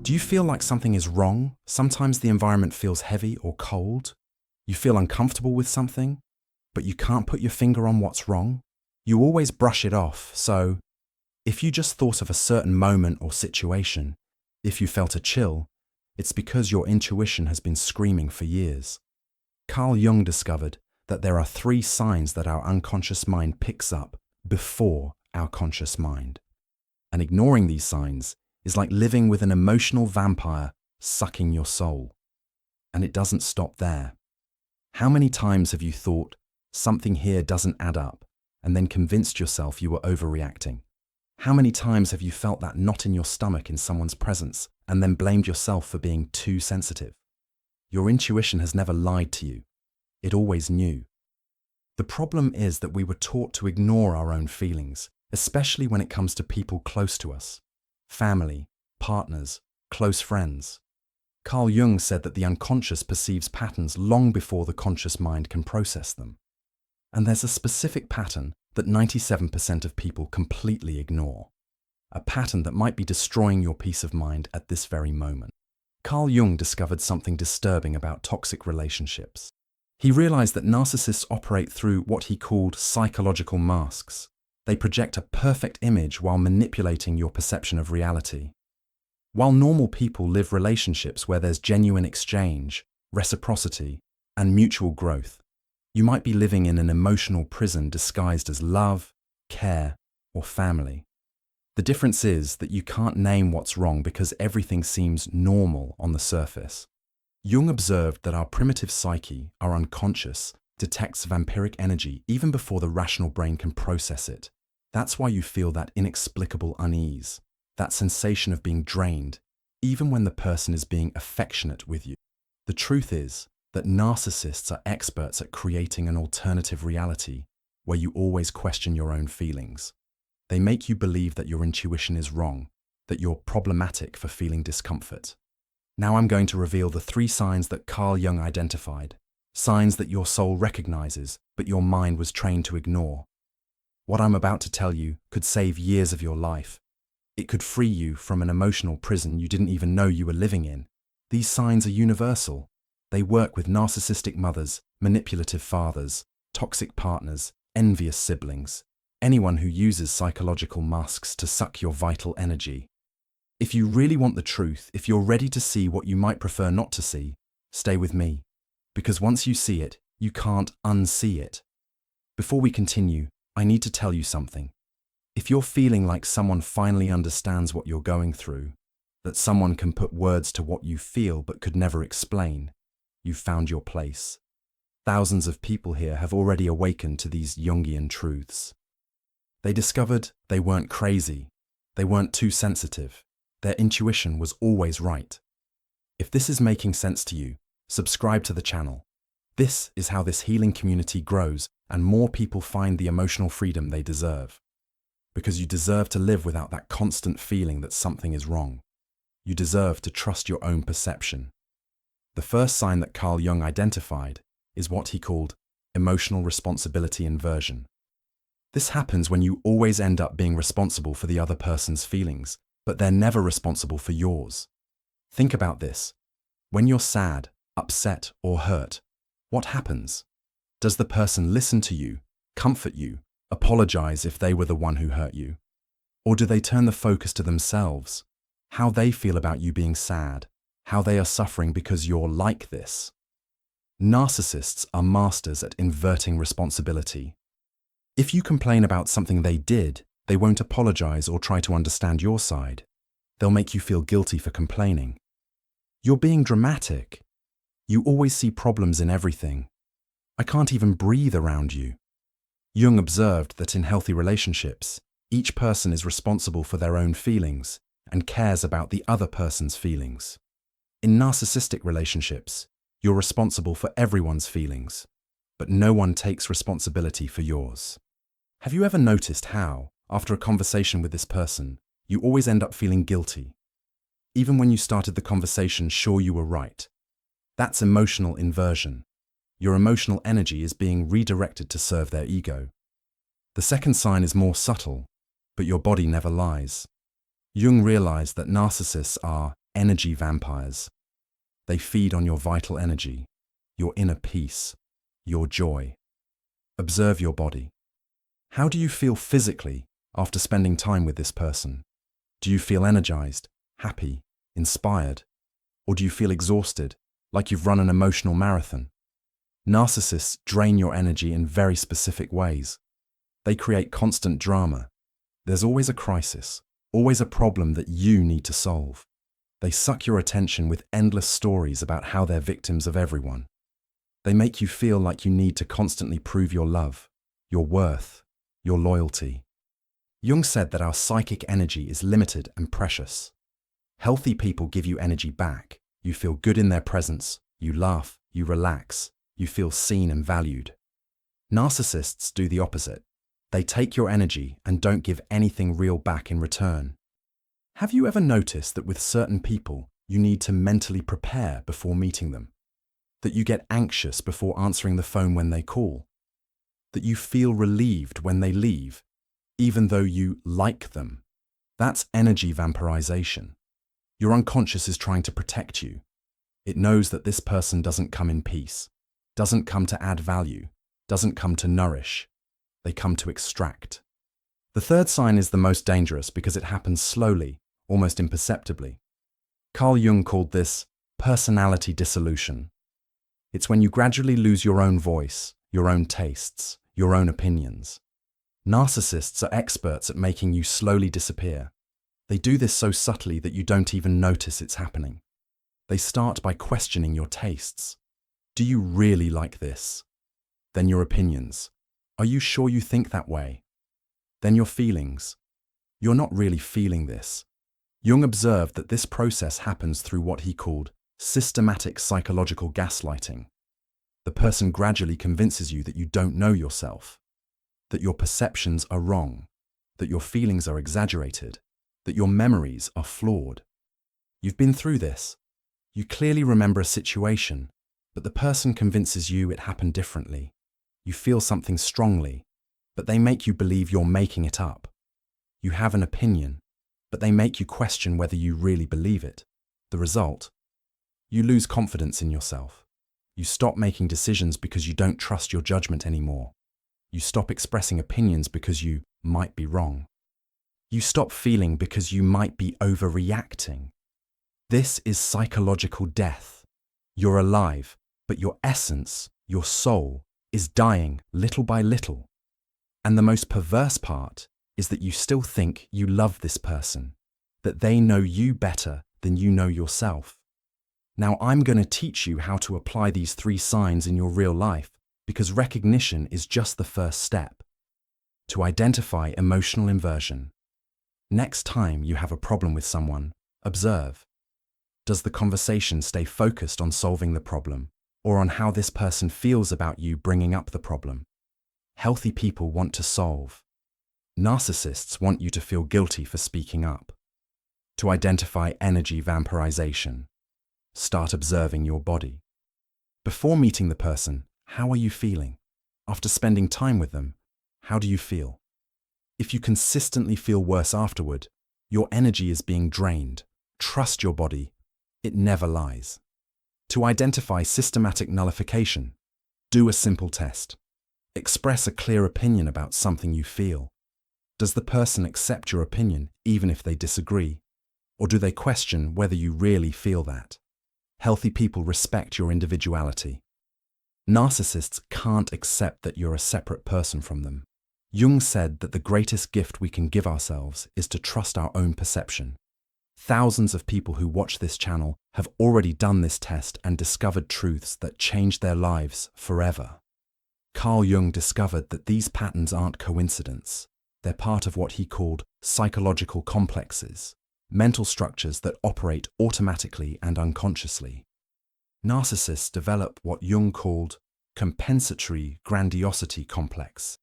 Do you feel like something is wrong? Sometimes the environment feels heavy or cold. You feel uncomfortable with something, but you can't put your finger on what's wrong. You always brush it off, so if you just thought of a certain moment or situation, if you felt a chill, it's because your intuition has been screaming for years. Carl Jung discovered that there are 3 signs that our unconscious mind picks up before our conscious mind. And ignoring these signs is like living with an emotional vampire sucking your soul. And it doesn't stop there. How many times have you thought, something here doesn't add up, and then convinced yourself you were overreacting? How many times have you felt that knot in your stomach in someone's presence, and then blamed yourself for being too sensitive? Your intuition has never lied to you. It always knew. The problem is that we were taught to ignore our own feelings, especially when it comes to people close to us. Family, partners, close friends. Carl Jung said that the unconscious perceives patterns long before the conscious mind can process them. And there's a specific pattern that 97% of people completely ignore. A pattern that might be destroying your peace of mind at this very moment. Carl Jung discovered something disturbing about toxic relationships. He realized that narcissists operate through what he called psychological masks. They project a perfect image while manipulating your perception of reality. While normal people live relationships where there's genuine exchange, reciprocity, and mutual growth, you might be living in an emotional prison disguised as love, care, or family. The difference is that you can't name what's wrong because everything seems normal on the surface. Jung observed that our primitive psyche, our unconscious, detects vampiric energy even before the rational brain can process it. That's why you feel that inexplicable unease, that sensation of being drained, even when the person is being affectionate with you. The truth is that narcissists are experts at creating an alternative reality where you always question your own feelings. They make you believe that your intuition is wrong, that you're problematic for feeling discomfort. Now I'm going to reveal the 3 signs that Carl Jung identified, signs that your soul recognizes but your mind was trained to ignore. What I'm about to tell you could save years of your life. It could free you from an emotional prison you didn't even know you were living in. These signs are universal. They work with narcissistic mothers, manipulative fathers, toxic partners, envious siblings, anyone who uses psychological masks to suck your vital energy. If you really want the truth, if you're ready to see what you might prefer not to see, stay with me. Because once you see it, you can't unsee it. Before we continue, I need to tell you something. If you're feeling like someone finally understands what you're going through, that someone can put words to what you feel but could never explain, you've found your place. Thousands of people here have already awakened to these Jungian truths. They discovered they weren't crazy. They weren't too sensitive. Their intuition was always right. If this is making sense to you, subscribe to the channel. This is how this healing community grows and more people find the emotional freedom they deserve. Because you deserve to live without that constant feeling that something is wrong. You deserve to trust your own perception. The first sign that Carl Jung identified is what he called emotional responsibility inversion. This happens when you always end up being responsible for the other person's feelings, but they're never responsible for yours. Think about this. When you're sad, upset, or hurt, what happens? Does the person listen to you, comfort you, apologize if they were the one who hurt you? Or do they turn the focus to themselves, how they feel about you being sad, how they are suffering because you're like this? Narcissists are masters at inverting responsibility. If you complain about something they did, they won't apologize or try to understand your side. They'll make you feel guilty for complaining. You're being dramatic. You always see problems in everything. I can't even breathe around you. Jung observed that in healthy relationships, each person is responsible for their own feelings and cares about the other person's feelings. In narcissistic relationships, you're responsible for everyone's feelings, but no one takes responsibility for yours. Have you ever noticed how, after a conversation with this person, you always end up feeling guilty? Even when you started the conversation sure you were right. That's emotional inversion. Your emotional energy is being redirected to serve their ego. The second sign is more subtle, but your body never lies. Jung realized that narcissists are energy vampires. They feed on your vital energy, your inner peace, your joy. Observe your body. How do you feel physically after spending time with this person? Do you feel energized, happy, inspired? Or do you feel exhausted, like you've run an emotional marathon? Narcissists drain your energy in very specific ways. They create constant drama. There's always a crisis, always a problem that you need to solve. They suck your attention with endless stories about how they're victims of everyone. They make you feel like you need to constantly prove your love, your worth, your loyalty. Jung said that our psychic energy is limited and precious. Healthy people give you energy back. You feel good in their presence, you laugh, you relax, you feel seen and valued. Narcissists do the opposite. They take your energy and don't give anything real back in return. Have you ever noticed that with certain people, you need to mentally prepare before meeting them? That you get anxious before answering the phone when they call? That you feel relieved when they leave, even though you like them? That's energy vampirization. Your unconscious is trying to protect you. It knows that this person doesn't come in peace, doesn't come to add value, doesn't come to nourish. They come to extract. The third sign is the most dangerous because it happens slowly, almost imperceptibly. Carl Jung called this personality dissolution. It's when you gradually lose your own voice, your own tastes, your own opinions. Narcissists are experts at making you slowly disappear. They do this so subtly that you don't even notice it's happening. They start by questioning your tastes. Do you really like this? Then your opinions. Are you sure you think that way? Then your feelings. You're not really feeling this. Jung observed that this process happens through what he called systematic psychological gaslighting. The person gradually convinces you that you don't know yourself, that your perceptions are wrong, that your feelings are exaggerated, that your memories are flawed. You've been through this. You clearly remember a situation, but the person convinces you it happened differently. You feel something strongly, but they make you believe you're making it up. You have an opinion, but they make you question whether you really believe it. The result? You lose confidence in yourself. You stop making decisions because you don't trust your judgment anymore. You stop expressing opinions because you might be wrong. You stop feeling because you might be overreacting. This is psychological death. You're alive, but your essence, your soul, is dying little by little. And the most perverse part is that you still think you love this person, that they know you better than you know yourself. Now I'm going to teach you how to apply these 3 signs in your real life, because recognition is just the first step. To identify emotional inversion. Next time you have a problem with someone, observe. Does the conversation stay focused on solving the problem, or on how this person feels about you bringing up the problem? Healthy people want to solve. Narcissists want you to feel guilty for speaking up. To identify energy vampirization, start observing your body. Before meeting the person, how are you feeling? After spending time with them, how do you feel? If you consistently feel worse afterward, your energy is being drained. Trust your body. It never lies. To identify systematic nullification, do a simple test. Express a clear opinion about something you feel. Does the person accept your opinion even if they disagree? Or do they question whether you really feel that? Healthy people respect your individuality. Narcissists can't accept that you're a separate person from them. Jung said that the greatest gift we can give ourselves is to trust our own perception. Thousands of people who watch this channel have already done this test and discovered truths that changed their lives forever. Carl Jung discovered that these patterns aren't coincidence. They're part of what he called psychological complexes, mental structures that operate automatically and unconsciously. Narcissists develop what Jung called compensatory grandiosity complex.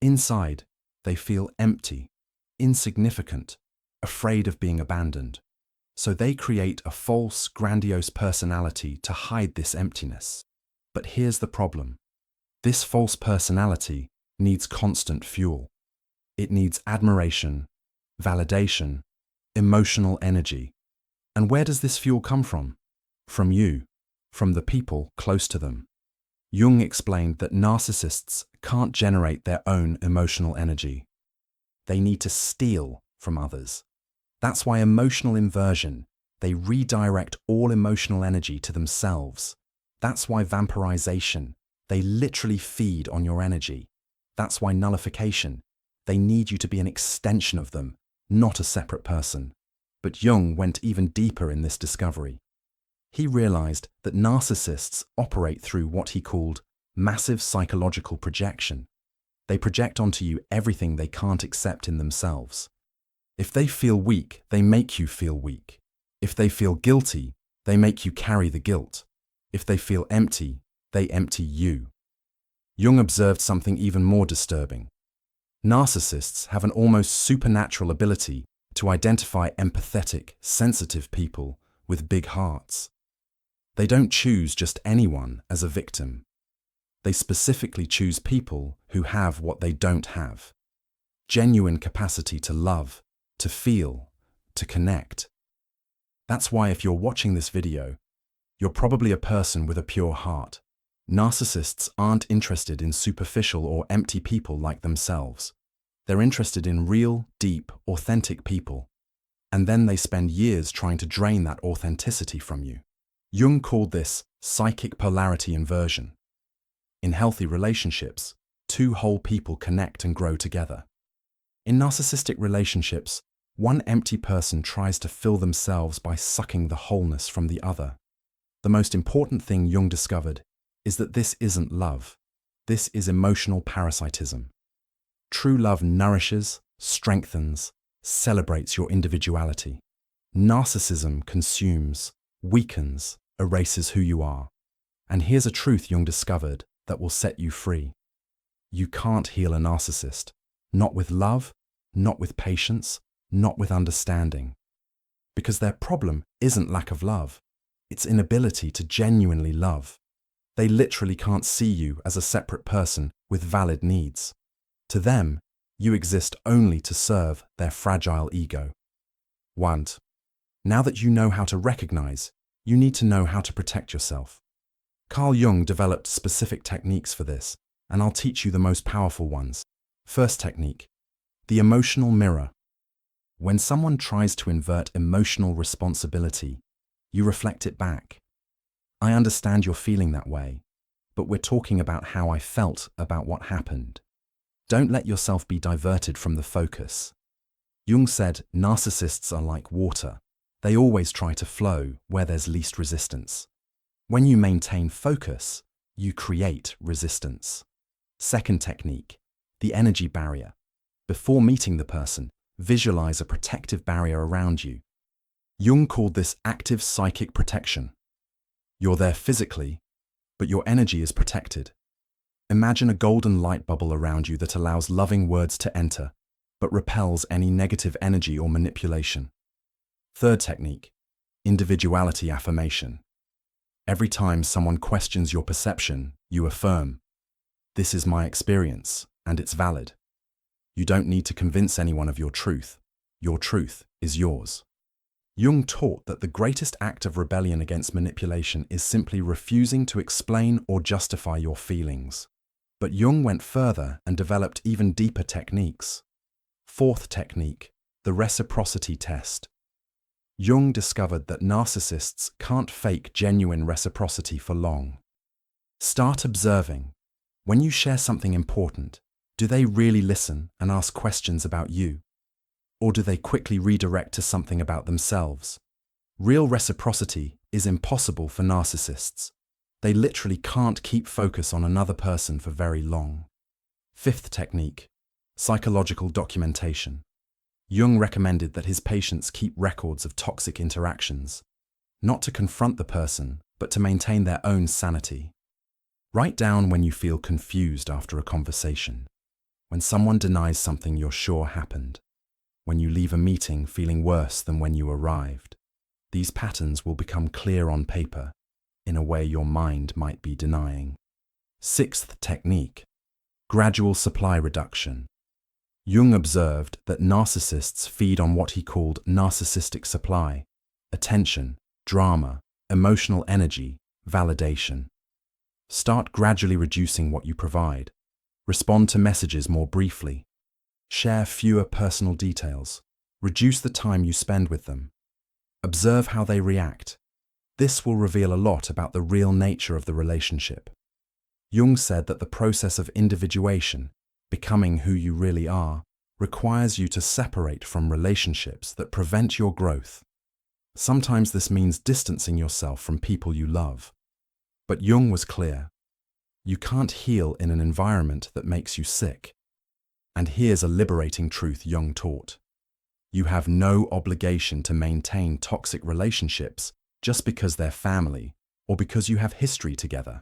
Inside, they feel empty, insignificant, afraid of being abandoned. So they create a false, grandiose personality to hide this emptiness. But here's the problem. This false personality needs constant fuel. It needs admiration, validation, emotional energy. And where does this fuel come from? From you, from the people close to them. Jung explained that narcissists can't generate their own emotional energy. They need to steal from others. That's why emotional inversion, they redirect all emotional energy to themselves. That's why vampirization, they literally feed on your energy. That's why nullification, they need you to be an extension of them, not a separate person. But Jung went even deeper in this discovery. He realized that narcissists operate through what he called massive psychological projection. They project onto you everything they can't accept in themselves. If they feel weak, they make you feel weak. If they feel guilty, they make you carry the guilt. If they feel empty, they empty you. Jung observed something even more disturbing. Narcissists have an almost supernatural ability to identify empathetic, sensitive people with big hearts. They don't choose just anyone as a victim. They specifically choose people who have what they don't have. Genuine capacity to love, to feel, to connect. That's why if you're watching this video, you're probably a person with a pure heart. Narcissists aren't interested in superficial or empty people like themselves. They're interested in real, deep, authentic people. And then they spend years trying to drain that authenticity from you. Jung called this psychic polarity inversion. In healthy relationships, two whole people connect and grow together. In narcissistic relationships, one empty person tries to fill themselves by sucking the wholeness from the other. The most important thing Jung discovered is that this isn't love. This is emotional parasitism. True love nourishes, strengthens, celebrates your individuality. Narcissism consumes, weakens, erases who you are. And here's a truth Jung discovered that will set you free. You can't heal a narcissist. Not with love, not with patience, not with understanding. Because their problem isn't lack of love. It's inability to genuinely love. They literally can't see you as a separate person with valid needs. To them, you exist only to serve their fragile ego. 1. Now that you know how to recognize, you need to know how to protect yourself. Carl Jung developed specific techniques for this, and I'll teach you the most powerful ones. First technique, the emotional mirror. When someone tries to invert emotional responsibility, you reflect it back. I understand you're feeling that way, but we're talking about how I felt about what happened. Don't let yourself be diverted from the focus. Jung said narcissists are like water. They always try to flow where there's least resistance. When you maintain focus, you create resistance. Second technique, the energy barrier. Before meeting the person, visualize a protective barrier around you. Jung called this active psychic protection. You're there physically, but your energy is protected. Imagine a golden light bubble around you that allows loving words to enter, but repels any negative energy or manipulation. Third technique, individuality affirmation. Every time someone questions your perception, you affirm, "This is my experience, and it's valid." You don't need to convince anyone of your truth. Your truth is yours. Jung taught that the greatest act of rebellion against manipulation is simply refusing to explain or justify your feelings. But Jung went further and developed even deeper techniques. Fourth technique, the reciprocity test. Jung discovered that narcissists can't fake genuine reciprocity for long. Start observing. When you share something important, do they really listen and ask questions about you? Or do they quickly redirect to something about themselves? Real reciprocity is impossible for narcissists. They literally can't keep focus on another person for very long. Fifth technique, psychological documentation. Jung recommended that his patients keep records of toxic interactions, not to confront the person, but to maintain their own sanity. Write down when you feel confused after a conversation, when someone denies something you're sure happened, when you leave a meeting feeling worse than when you arrived. These patterns will become clear on paper, in a way your mind might be denying. Sixth technique, gradual supply reduction. Jung observed that narcissists feed on what he called narcissistic supply. attention, drama, emotional energy, validation. Start gradually reducing what you provide. Respond to messages more briefly. Share fewer personal details. Reduce the time you spend with them. Observe how they react. This will reveal a lot about the real nature of the relationship. Jung said that the process of individuation, becoming who you really are, requires you to separate from relationships that prevent your growth. Sometimes this means distancing yourself from people you love. But Jung was clear. You can't heal in an environment that makes you sick. And here's a liberating truth Jung taught. You have no obligation to maintain toxic relationships just because they're family or because you have history together.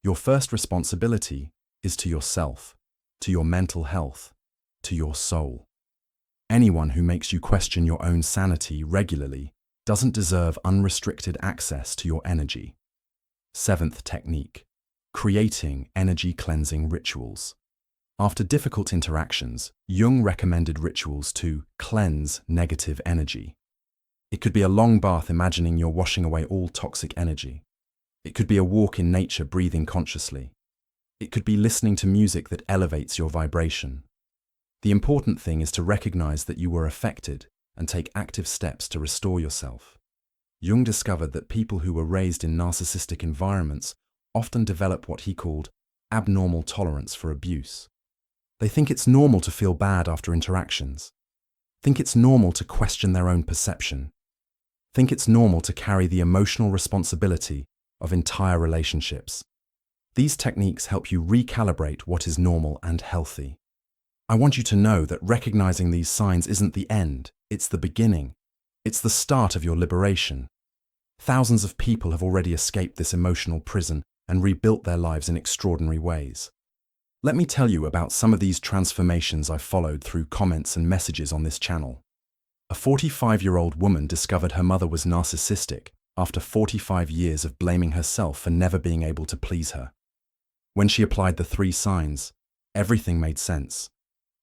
Your first responsibility is to yourself, to your mental health, to your soul. Anyone who makes you question your own sanity regularly doesn't deserve unrestricted access to your energy. Seventh technique, creating energy cleansing rituals. After difficult interactions, Jung recommended rituals to cleanse negative energy. It could be a long bath imagining you're washing away all toxic energy. It could be a walk in nature breathing consciously. It could be listening to music that elevates your vibration. The important thing is to recognize that you were affected and take active steps to restore yourself. Jung discovered that people who were raised in narcissistic environments often develop what he called abnormal tolerance for abuse. They think it's normal to feel bad after interactions. Think it's normal to question their own perception. Think it's normal to carry the emotional responsibility of entire relationships. These techniques help you recalibrate what is normal and healthy. I want you to know that recognizing these signs isn't the end, it's the beginning. It's the start of your liberation. Thousands of people have already escaped this emotional prison and rebuilt their lives in extraordinary ways. Let me tell you about some of these transformations I followed through comments and messages on this channel. A 45-year-old woman discovered her mother was narcissistic after 45 years of blaming herself for never being able to please her. When she applied the 3 signs, everything made sense.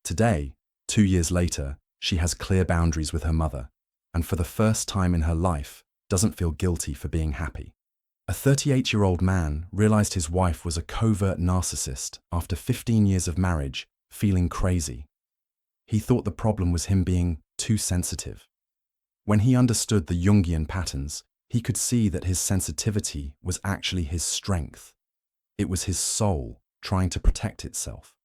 Today, 2 years later, she has clear boundaries with her mother, and for the first time in her life, doesn't feel guilty for being happy. A 38-year-old man realized his wife was a covert narcissist after 15 years of marriage, feeling crazy. He thought the problem was him being too sensitive. When he understood the Jungian patterns, he could see that his sensitivity was actually his strength. It was his soul trying to protect itself.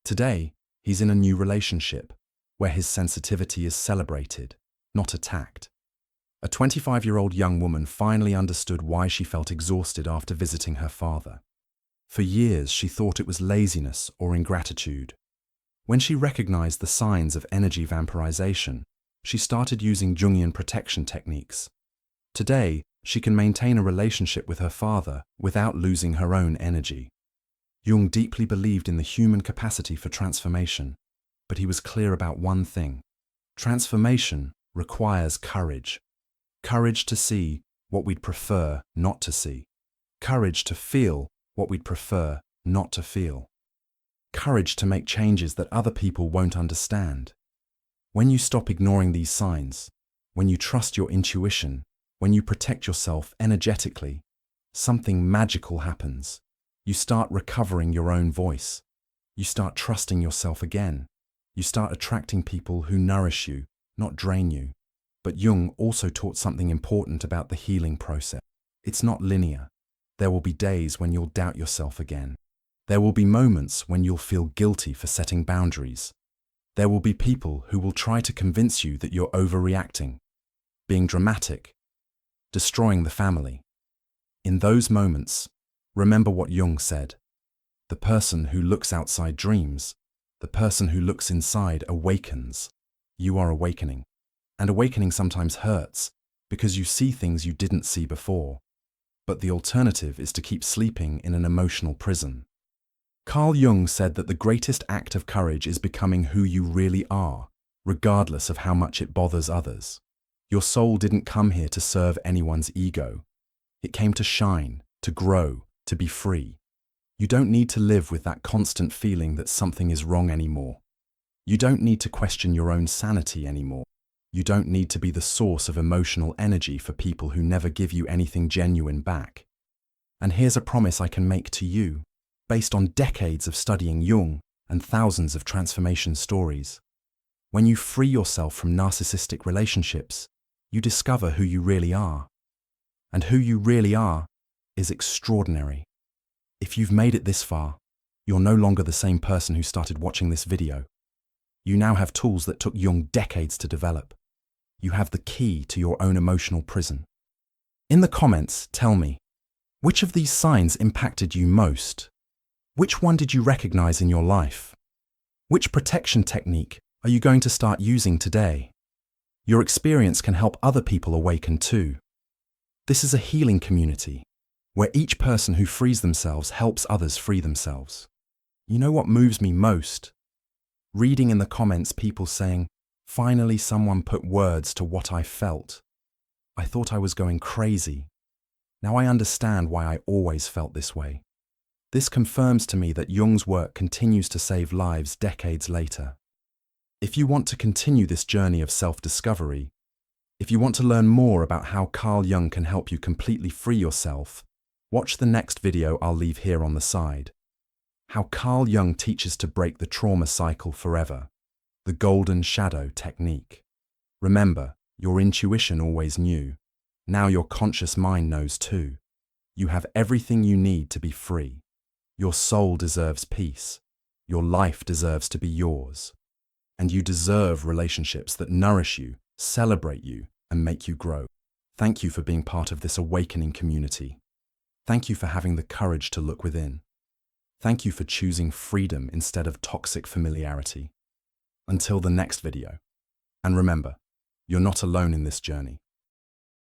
Today, he's in a new relationship where his sensitivity is celebrated, not attacked. A 25-year-old young woman finally understood why she felt exhausted after visiting her father. For years, she thought it was laziness or ingratitude. When she recognized the signs of energy vampirization, she started using Jungian protection techniques. Today, she can maintain a relationship with her father without losing her own energy. Jung deeply believed in the human capacity for transformation, but he was clear about one thing. Transformation requires courage. Courage to see what we'd prefer not to see. Courage to feel what we'd prefer not to feel. Courage to make changes that other people won't understand. When you stop ignoring these signs, when you trust your intuition, when you protect yourself energetically, something magical happens. You start recovering your own voice. You start trusting yourself again. You start attracting people who nourish you, not drain you. But Jung also taught something important about the healing process. It's not linear. There will be days when you'll doubt yourself again. There will be moments when you'll feel guilty for setting boundaries. There will be people who will try to convince you that you're overreacting, being dramatic, destroying the family. In those moments, remember what Jung said. The person who looks outside dreams. The person who looks inside awakens. You are awakening. And awakening sometimes hurts because you see things you didn't see before. But the alternative is to keep sleeping in an emotional prison. Carl Jung said that the greatest act of courage is becoming who you really are, regardless of how much it bothers others. Your soul didn't come here to serve anyone's ego. It came to shine, to grow, to be free. You don't need to live with that constant feeling that something is wrong anymore. You don't need to question your own sanity anymore. You don't need to be the source of emotional energy for people who never give you anything genuine back. And here's a promise I can make to you, based on decades of studying Jung and thousands of transformation stories. When you free yourself from narcissistic relationships, you discover who you really are. And who you really are is extraordinary. If you've made it this far, you're no longer the same person who started watching this video. You now have tools that took Jung decades to develop. You have the key to your own emotional prison. In the comments, tell me, which of these signs impacted you most? Which one did you recognize in your life? Which protection technique are you going to start using today? Your experience can help other people awaken too. This is a healing community, where each person who frees themselves helps others free themselves. You know what moves me most? Reading in the comments people saying, "Finally someone put words to what I felt. I thought I was going crazy. Now I understand why I always felt this way." This confirms to me that Jung's work continues to save lives decades later. If you want to continue this journey of self-discovery, if you want to learn more about how Carl Jung can help you completely free yourself, watch the next video I'll leave here on the side. How Carl Jung teaches to break the trauma cycle forever. The golden shadow technique. Remember, your intuition always knew. Now your conscious mind knows too. You have everything you need to be free. Your soul deserves peace. Your life deserves to be yours. And you deserve relationships that nourish you, celebrate you, and make you grow. Thank you for being part of this awakening community. Thank you for having the courage to look within. Thank you for choosing freedom instead of toxic familiarity. Until the next video. And remember, you're not alone in this journey.